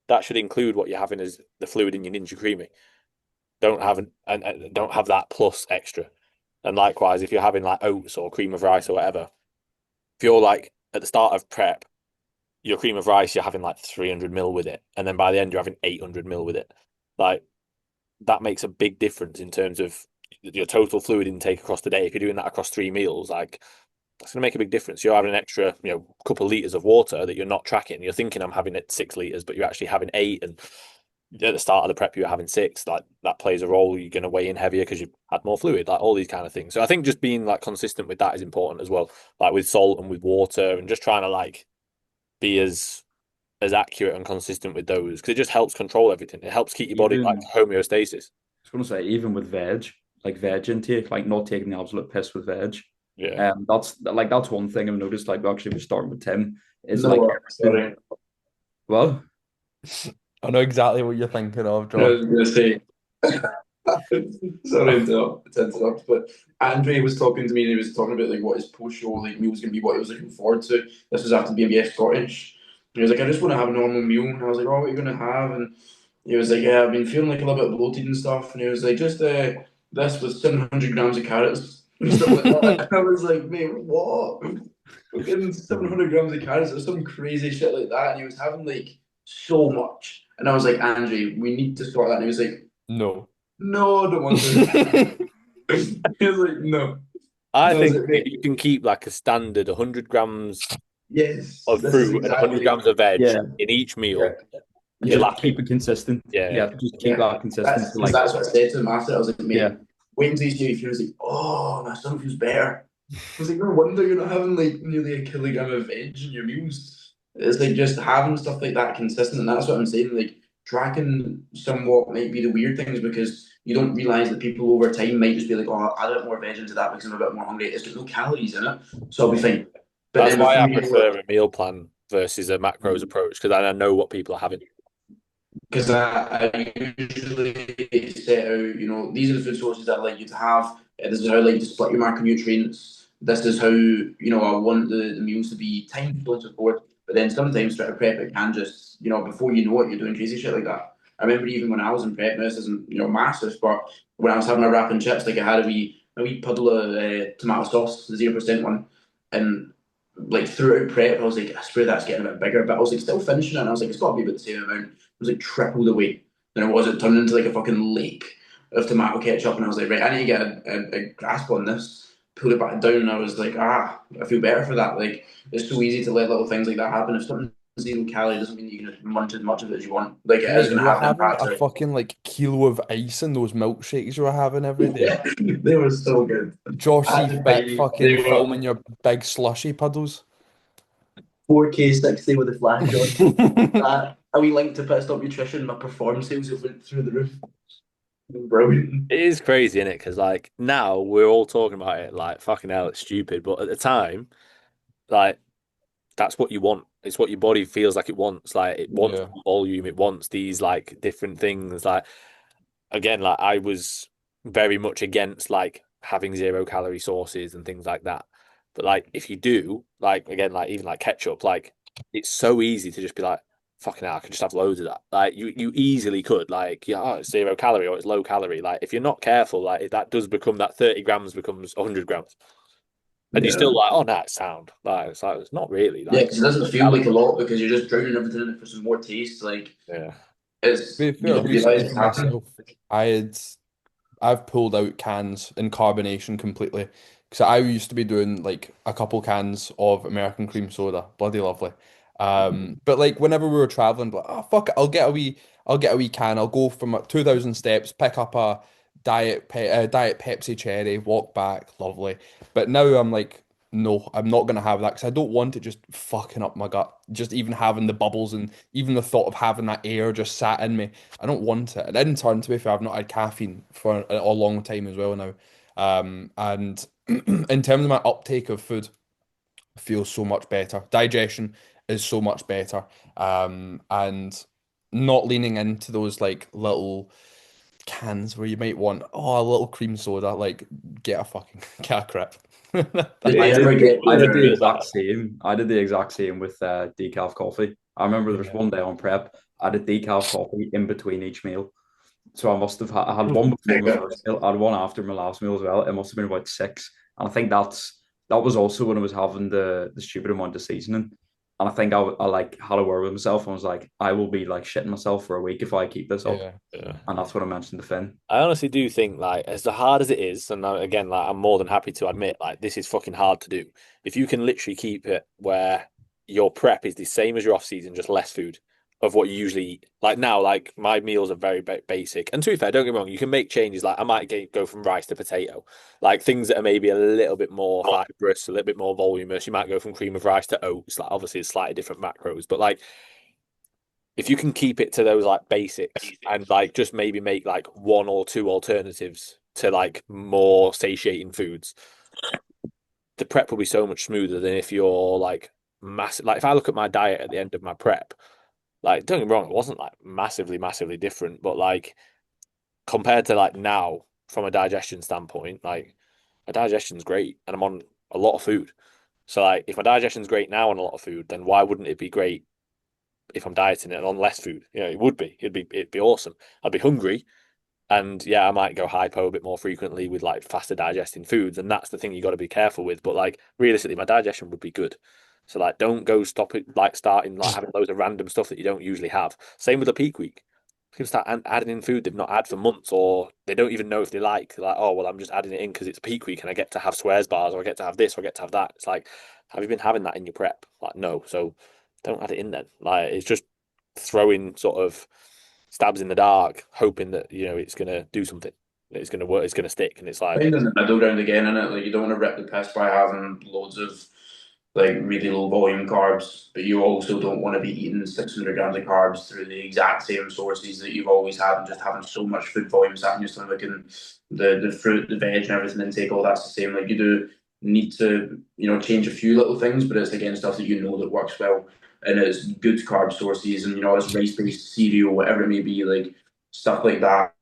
that should include what you're having as the fluid in your Ninja Creamy. Don't have that plus extra. And likewise, if you're having like oats or cream of rice or whatever, if you're like at the start of prep, your cream of rice, you're having like 300 mil with it, and then by the end you're having 800 mil with it. Like that makes a big difference in terms of your total fluid intake across the day. If you're doing that across 3 meals, like that's going to make a big difference. You're having an extra, couple of liters of water that you're not tracking. You're thinking I'm having it 6 liters, but you're actually having 8. And at the start of the prep, you're having 6. Like that plays a role. You're going to weigh in heavier because you've had more fluid. Like all these kind of things. So I think just being like consistent with that is important as well. Like with salt and with water, and just trying to like be as accurate and consistent with those because it just helps control everything. It helps keep your body like Even, homeostasis. I was going to say, even with veg, like veg intake, like not taking the absolute piss with veg. Yeah. That's one thing I've noticed. Like actually, we're starting with Tim. Is No, like sorry. well, I know exactly what you're thinking of, I John. was going to say, sorry to interrupt, but Andre was talking to me and he was talking about like what his post show like meal was going to be, what he was looking forward to. This was after BMBF Scottish, He was like, I just want to have a normal meal. And I was like, oh, what are you gonna have? And he was like, yeah, I've been feeling like a little bit bloated and stuff. And he was like, just this with 700 grams of carrots and stuff like that. And I was like, mate, what? Fucking 700 grams of carrots or some crazy shit like that. And he was having like so much. And I was like, Andrew, we need to sort that. And he was like, No. no, I don't want to. He was like, no. I And I was think like, if mate, you can keep like a standard 100 grams yes, of this is fruit and 100 exactly. grams of veg Yeah. in each Yeah. meal, you're Just laughing. keep it consistent. Yeah. Yeah, just keep that consistent. That's that's what I said to him after. I was like, mate, Yeah. wait until you see if he was like, oh, my son feels better. I was like, no wonder you're not having like nearly a kilogram of veg in your meals. It's like just having stuff like that consistent, and that's what I'm saying. Like tracking somewhat might be the weird things because you don't realize that people over time might just be like, oh, I'll add a bit more veg into that because I'm a bit more hungry. It's got no calories in it, so I'll be fine. But That's then why before I you know it, prefer a meal plan versus a macros approach because I know what people are having. because I usually set out, these are the food sources that I like you to have. This is how I like to split your macronutrients. This is how, I want the meals to be timed and so forth. But then sometimes try to prep it can just, before you know it, you're doing crazy shit like that. I remember even when I was in prep, now this isn't, massive, but when I was having my wrap and chips, like I had a wee puddle of tomato sauce, the 0% one, and like throughout prep, I was like, I swear that's getting a bit bigger, but I was like still finishing it, and I was like, it's got to be about the same amount. It was like triple the weight than it was. It turned into like a fucking lake of tomato ketchup, and I was like, right, I need to get a grasp on this. Pulled it back down, and I was like, I feel better for that. Like, it's so easy to let little things like that happen. If something's 0 calorie, doesn't mean you can munch as much of it as you want. Like, it is Mate, going you to were have an having impact. a fucking like kilo of ice in those milkshakes you were having every day. Yeah, they were so good. I had Joshy to fit buy, they fucking were filming your big slushy puddles. 4K 60 with a flash on. A wee link to Pit Stop Nutrition, my performance sales have went through the roof. Brilliant. It is crazy, isn't it? Because like now we're all talking about it like fucking hell, it's stupid. But at the time, like that's what you want. It's what your body feels like it wants. Like it wants Yeah. volume. It wants these like different things. Like again, like I was very much against like having 0 calorie sauces and things like that. But like if you do, like again, like even like ketchup, like it's so easy to just be like, fucking hell, I could just have loads of that. Like you easily could, like, yeah, oh, it's 0 calorie or it's low calorie. Like if you're not careful, like that does become that 30 grams becomes 100 grams. And you're Yeah. still like, oh no, it's sound. Like it's not really Yeah, like because it doesn't feel like a lot because you're just drowning everything in it for some more taste. Like, yeah. it's, To be you fair, don't realize recently it's for happening. myself, I had I've pulled out cans in carbonation completely because I used to be doing like a couple cans of American cream soda, bloody lovely. But like whenever we were traveling, like, oh fuck it, I'll get a wee can. I'll go from 2,000 steps, pick up a diet Pepsi cherry, walk back, lovely. But now I'm like, no, I'm not gonna have that because I don't want it just fucking up my gut. Just even having the bubbles and even the thought of having that air just sat in me. I don't want it. And in turn, to be fair, I've not had caffeine for a long time as well now. And in terms of my uptake of food, I feel so much better. Digestion is so much better. And not leaning into those like little cans where you might want, oh, a little cream soda, like get a fucking get a crap. Did It you I is ever did get I did it the your feels like exact same. I did the exact same with decaf coffee. I remember there was Yeah. one day on prep, I had a decaf coffee in between each meal. So I had that. one before my mega? first meal, I had one after my last meal as well. It must have been about six. And I think that was also when I was having the stupid amount of seasoning. And I think I like had a word with myself and was like, I will be like shitting myself for a week if I keep this up. Yeah. Yeah. And that's what I mentioned to Finn. I honestly do think like as hard as it is, and again, like I'm more than happy to admit like this is fucking hard to do. If you can literally keep it where your prep is the same as your off season, just less food of what you usually eat. Like now, like my meals are very basic. And to be fair, don't get me wrong, you can make changes. Like I might go from rice to potato, like things that are maybe a little bit more fibrous, a little bit more voluminous. You might go from cream of rice to oats. Like obviously, it's slightly different macros, but like if you can keep it to those like basics and like just maybe make like one or two alternatives to like more satiating foods, the prep will be so much smoother than if you're like massive. Like if I look at my diet at the end of my prep, like don't get me wrong, it wasn't like massively different, but like compared to like now from a digestion standpoint, like my digestion's great and I'm on a lot of food. So like if my digestion's great now on a lot of food, then why wouldn't it be great if I'm dieting and on less food. You know, it would be. It'd be awesome. I'd be hungry, and yeah, I might go hypo a bit more frequently with like faster digesting foods, and that's the thing you got to be careful with. But like realistically, my digestion would be good. So like, don't go stop it like starting like having loads of random stuff that you don't usually have. Same with a peak week. People start adding in food they've not had for months, or they don't even know if they like. They're like, oh well, I'm just adding it in because it's peak week and I get to have swears bars, or I get to have this, or I get to have that. It's like, have you been having that in your prep? Like, no. So don't add it in then. Like, it's just throwing sort of stabs in the dark, hoping that it's gonna do something. It's gonna work. It's gonna stick, and it's like, Find in the middle ground again, innit? Like you don't want to rip the piss by having loads of like really low volume carbs, but you also don't want to be eating 600 grams of carbs through the exact same sources that you've always had, and just having so much food volume sat in your stomach, and the fruit, the veg, and everything intake, all that's the same. Like you do need to change a few little things, but it's again stuff that that works well, and it's good carb sources, and it's rice based cereal, whatever it may be, like stuff like that.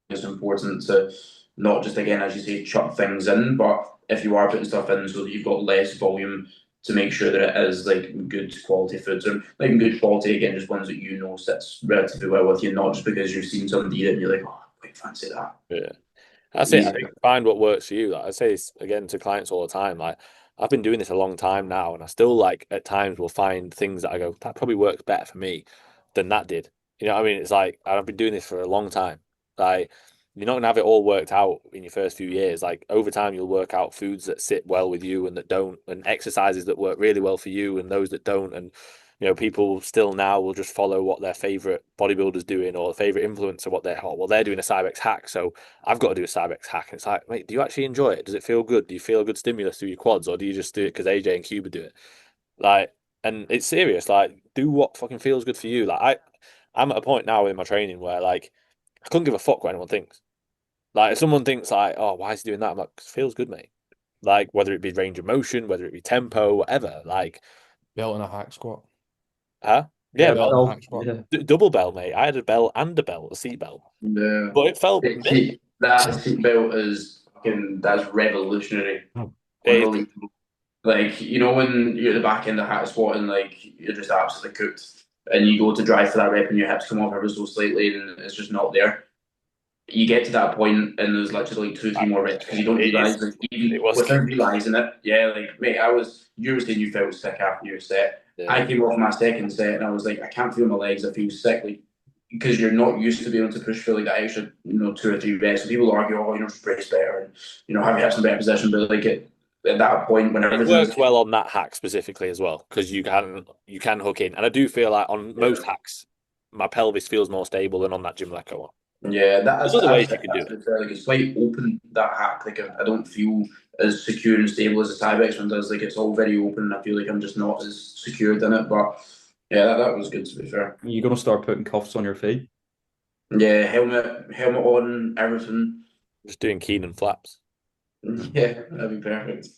It's important to not just, again, as you say, chuck things in, but if you are putting stuff in so that you've got less volume, to make sure that it is like good quality foods, and like good quality, again, just ones that sits relatively well with you, not just because you've seen somebody eat it and you're like, oh, I quite fancy that. yeah, that's it. I think find what works for you. Like I say this again to clients all the time. Like I've been doing this a long time now, and I still like at times will find things that I go that probably works better for me than that did. You know what I mean? It's like I've been doing this for a long time. Like you're not gonna have it all worked out in your first few years. Like over time, you'll work out foods that sit well with you and that don't, and exercises that work really well for you and those that don't. And people still now will just follow what their favorite bodybuilder's doing or favorite influencer, what they're doing a Cybex hack. So I've got to do a Cybex hack. And it's like, mate, do you actually enjoy it? Does it feel good? Do you feel a good stimulus through your quads, or do you just do it because AJ and Cuba do it? Like, and it's serious. Like, do what fucking feels good for you. I'm at a point now in my training where like I couldn't give a fuck what anyone thinks. Like, if someone thinks like, oh, why is he doing that? I'm like, 'cause it feels good, mate. Like, whether it be range of motion, whether it be tempo, whatever. Like, Belt and a hack squat. huh? Yeah, Yeah, belt and a Oh, hack squat. yeah. double bell, mate. I had a bell and a belt, a seat belt, Yeah. but it felt mint. That seatbelt is fucking, that's revolutionary. It is. Unbelievable. Like, when you're at the back end of hack squat and like you're just absolutely cooked, and you go to drive for that rep and your hips come off ever so slightly and it's just not there. You get to that point and there's literally like 2-3 more reps because you don't realize, like, even It was. without realizing it. Yeah, like mate, you were saying you felt sick after your set. Yeah. I came off my second set and I was like, I can't feel my legs. I feel sick, like, because you're not used to being able to push for like that extra, 2 or 3 reps. And people argue, oh, just brace better and have your hips in better position. But like at that point, when It everything's works well on that hack specifically as well because you can hook in, and I do feel like on most hacks, my pelvis feels more stable than on that Jim Lecco one. yeah, There's other ways you can do it. Like it's quite open, that hack. Like I don't feel as secure and stable as the Tyvex one does. Like it's all very open. I feel like I'm just not as secured in it. But yeah, that was good, to be fair. You're gonna start putting cuffs on your feet. Yeah, helmet on, everything. Just doing Keenan flaps. Yeah, that'd be perfect.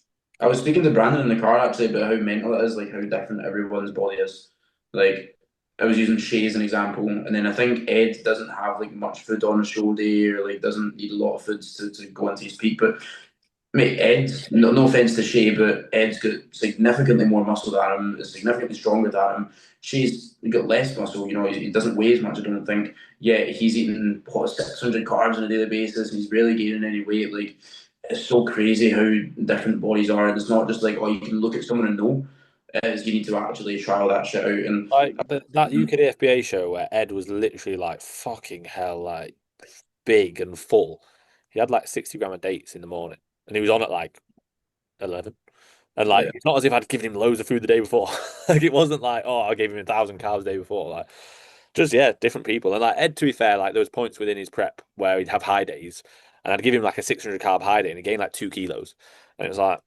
I was speaking to Brandon in the car actually about how mental it is, like how different everyone's body is. Like I was using Shay as an example, and then I think Ed doesn't have like much food on his show day, or like doesn't need a lot of foods to go into his peak. But mate, Ed's no offense to Shay, but Ed's got significantly more muscle than him, is significantly stronger than him. Shay's got less muscle, he doesn't weigh as much, I don't think. Yeah, he's eating 600 carbs on a daily basis, and he's barely gaining any weight. Like, it's so crazy how different bodies are. It's not just like, oh, you can look at someone and know. It is, you need to actually trial that shit out. And Like that UK FBA show where Ed was literally like fucking hell, like big and full. He had like 60 gram of dates in the morning, and he was on at like 11. And like, it's not as if I'd given him loads of food the day before. Like, it wasn't like, oh, I gave him 1,000 carbs the day before. Like, just different people. And like Ed, to be fair, like there was points within his prep where he'd have high days, and I'd give him like a 600 carb high day, and he gained like 2 kilos. And it was like,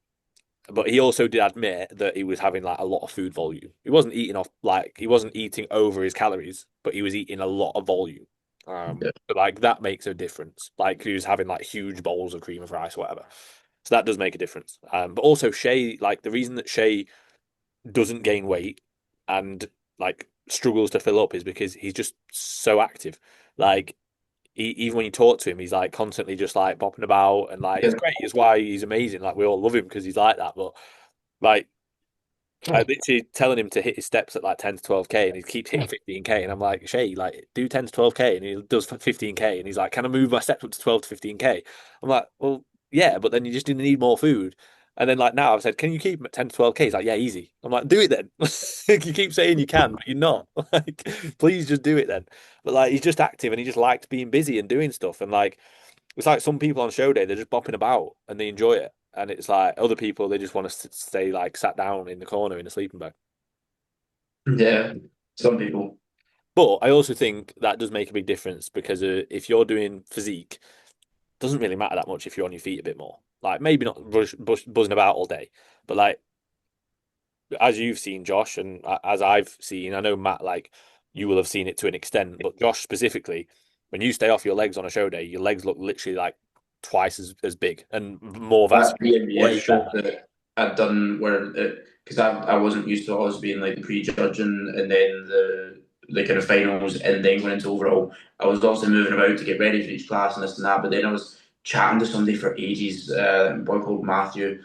but he also did admit that he was having like a lot of food volume. He wasn't eating over his calories, but he was eating a lot of volume. But like that makes a difference. Like he was having like huge bowls of cream of rice, or whatever. So that does make a difference. But also Shay, like the reason that Shay doesn't gain weight and like struggles to fill up is because he's just so active. Like even when you talk to him, he's like constantly just like bopping about, and like it's great. It's why he's amazing. Like we all love him because he's like that. But like I literally telling him to hit his steps at like 10 to 12K and he keeps hitting 15K. And I'm like, Shay, like, do 10 to 12K. And he does 15K. And he's like, can I move my steps up to 12 to 15K? I'm like, well, yeah, but then you just didn't need more food. And then like now I've said, can you keep him at 10 to 12K? He's like, yeah, easy. I'm like, do it then. You keep saying you can, but you're not. Like, please just do it then. But like, he's just active and he just likes being busy and doing stuff. And like, it's like some people on show day, they're just bopping about and they enjoy it. And it's like other people, they just want to stay like sat down in the corner in a sleeping bag. Yeah, some people. But I also think that does make a big difference because if you're doing physique, it doesn't really matter that much if you're on your feet a bit more. Like maybe not buzzing about all day, but like as you've seen, Josh, and as I've seen, I know Matt, like you will have seen it to an extent, but Josh specifically, when you stay off your legs on a show day, your legs look literally like twice as big and more That vascular. BMBF show that I'd done where because I wasn't used to always being like the pre-judging and then the kind of finals and then going into overall. I was also moving about to get ready for each class and this and that, but then I was chatting to somebody for ages, a boy called Matthew,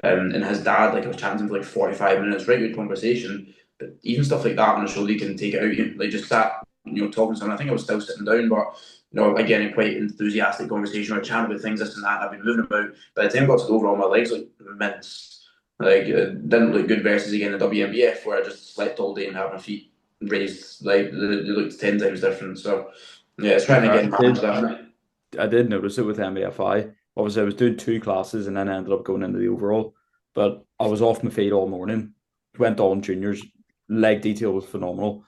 and his dad. Like I was chatting to him for like 45 minutes, right good conversation. But even stuff like that on a show, they can take it out. You like just sat, talking to someone. I think I was still sitting down, but again, in quite enthusiastic conversation or chatting about things, this and that. And I've been moving about. By the time I got to the overall, my legs looked immense. Like it didn't look good versus again the WNBF where I just slept all day and had my feet raised. Like they looked 10 times different. So yeah, it's trying to get manage that. I did notice it with MBFI. Obviously, I was doing two classes and then I ended up going into the overall. But I was off my feet all morning. Went on juniors. Leg detail was phenomenal.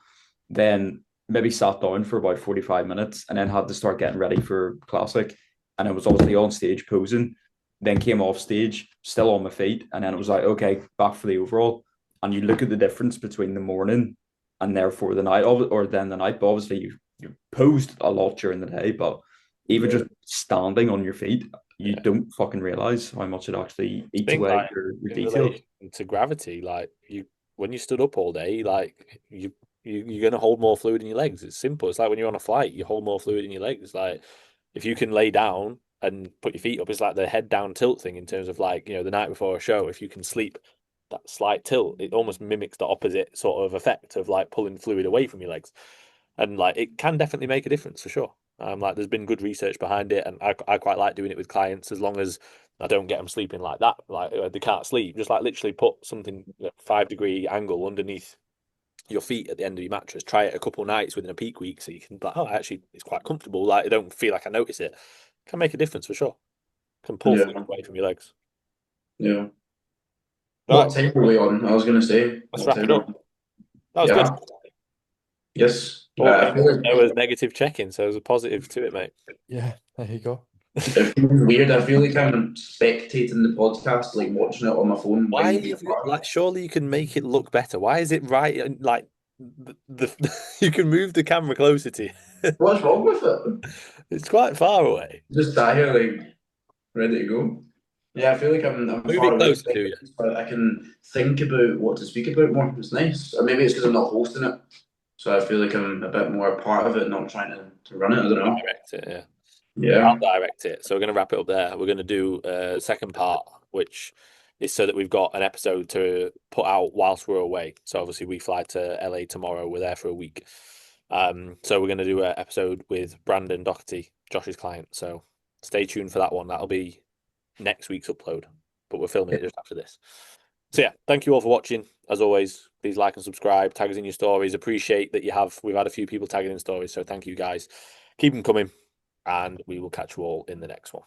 Then maybe sat down for about 45 minutes and then had to start getting ready for classic. And I was obviously on stage posing. Then came off stage, still on my feet. And then it was like, okay, back for the overall. And you look at the difference between the morning and therefore the night, or then the night. But obviously, you posed a lot during the day, but even just standing on your feet, you don't fucking realize how much it actually eats away Like your in detail. relation to gravity, like you when you stood up all day, like you're gonna hold more fluid in your legs. It's simple. It's like when you're on a flight, you hold more fluid in your legs. Like if you can lay down and put your feet up, it's like the head down tilt thing in terms of like, the night before a show, if you can sleep that slight tilt, it almost mimics the opposite sort of effect of like pulling fluid away from your legs. And like it can definitely make a difference for sure. Like there's been good research behind it, and I quite like doing it with clients as long as I don't get them sleeping like that. Like they can't sleep. Just like literally put something 5 degree angle underneath your feet at the end of your mattress. Try it a couple of nights within a peak week, so you can like, oh, actually, it's quite comfortable. Like I don't feel like I notice it. Can make a difference for sure. Can pull Yeah, fluid away from your legs. yeah. Right, What time are we on? I was going to say. let's What wrap time it up. That was good. Yeah. Yes. Well, there was negative checking, so there's a positive to it, mate. Yeah, there you go. It feels weird. I feel like I'm spectating the podcast, like watching it on my phone. Why like surely you can make it look better? Why is it right? Like you can move the camera closer to you. What's wrong with it? It's quite far away. Just sat here, like ready to go. Yeah, I feel like I'm Move far it away, closer to you. but I can think about what to speak about more. It's nice, or maybe it's because I'm not hosting it, so I feel like I'm a bit more part of it, not trying to run it. I don't know. Direct it, yeah. Yeah. I'll direct it. So we're going to wrap it up there. We're going to do a second part, which is so that we've got an episode to put out whilst we're away. So obviously we fly to LA tomorrow. We're there for a week. So we're going to do an episode with Brandon Doherty, Josh's client. So stay tuned for that one. That'll be next week's upload, but we're filming it just after this. So yeah, thank you all for watching. As always, please like and subscribe, tag us in your stories. Appreciate that we've had a few people tagging in stories. So thank you guys. Keep them coming. And we will catch you all in the next one.